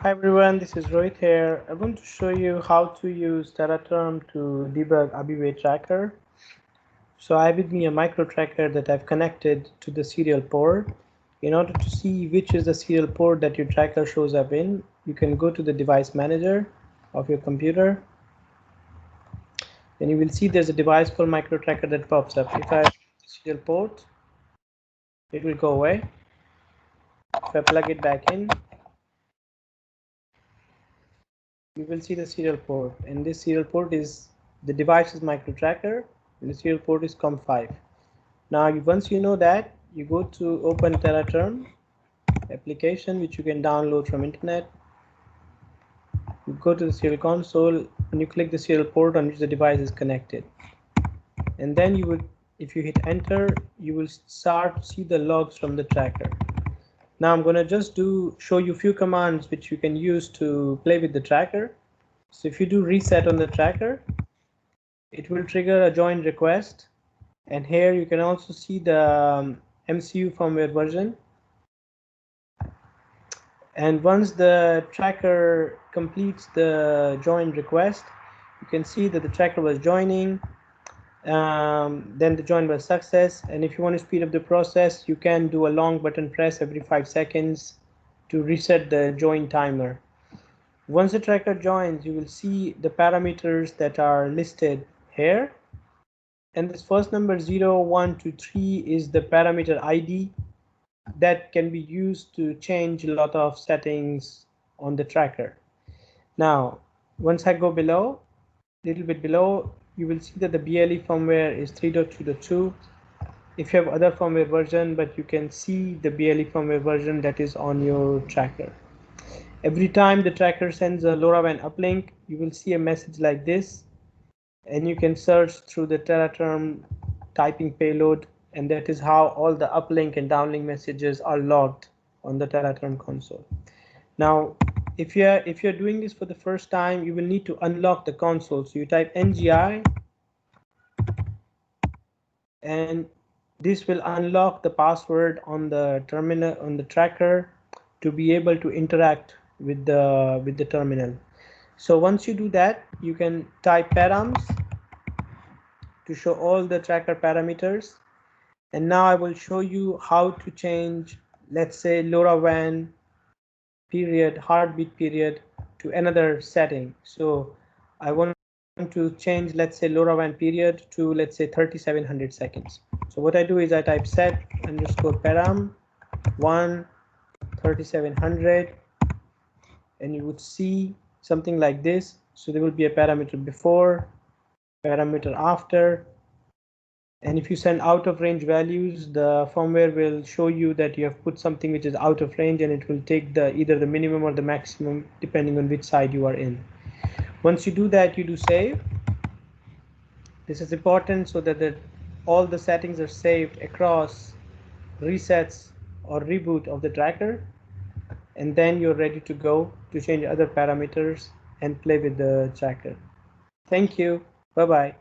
Hi everyone, this is Rohit here. I'm going to show you how to use Tera to debug Abeeway Tracker. So I have with me a micro tracker that I've connected to the serial port. In order to see which is the serial port that your tracker shows up in, you can go to the device manager of your computer. And you will see there's a device called micro tracker that pops up. If I the serial port, it will go away. If I plug it back in, you will see the serial port, and this serial port is the device is micro tracker and the serial port is COM5. Now once you know that, you go to open Tera application, which you can download from internet. You go to the serial console and you click the serial port on which the device is connected, and then you would, if you hit enter, you will start to see the logs from the tracker. Now I'm going to just show you a few commands which you can use to play with the tracker. So if you do reset on the tracker, it will trigger a join request, and here you can also see the MCU firmware version. And once the tracker completes the join request, you can see that the tracker was joining. Then the join was success, and if you want to speed up the process, you can do a long button press every 5 seconds to reset the join timer. Once the tracker joins, you will see the parameters that are listed here, and this first number 0, 1, 2, 3 is the parameter ID that can be used to change a lot of settings on the tracker. Now once I go below, a little bit below, you will see that the BLE firmware is 3.2.2. if you have other firmware version, but you can see the BLE firmware version that is on your tracker. Every time the tracker sends a LoRaWAN uplink, you will see a message like this, and you can search through the Tera typing payload, and that is how all the uplink and downlink messages are logged on the Tera console. Now if you're doing this for the first time, you will need to unlock the console. So you type NGI, and this will unlock the password on the terminal, on the tracker, to be able to interact with the terminal. So once you do that, you can type params to show all the tracker parameters. And now I will show you how to change, let's say, LoRaWAN period, heartbeat period, to another setting. So I want to change, let's say, LoRaWAN period to, let's say, 3700 seconds. So what I do is I type set underscore param 1 3700, and you would see something like this. So there will be a parameter before, parameter after, and if you send out of range values, the firmware will show you that you have put something which is out of range, and it will take either the minimum or the maximum depending on which side you are in. Once you do that, you do save. This is important so that all the settings are saved across resets or reboot of the tracker, and then you're ready to go to change other parameters and play with the tracker. Thank you. Bye-bye.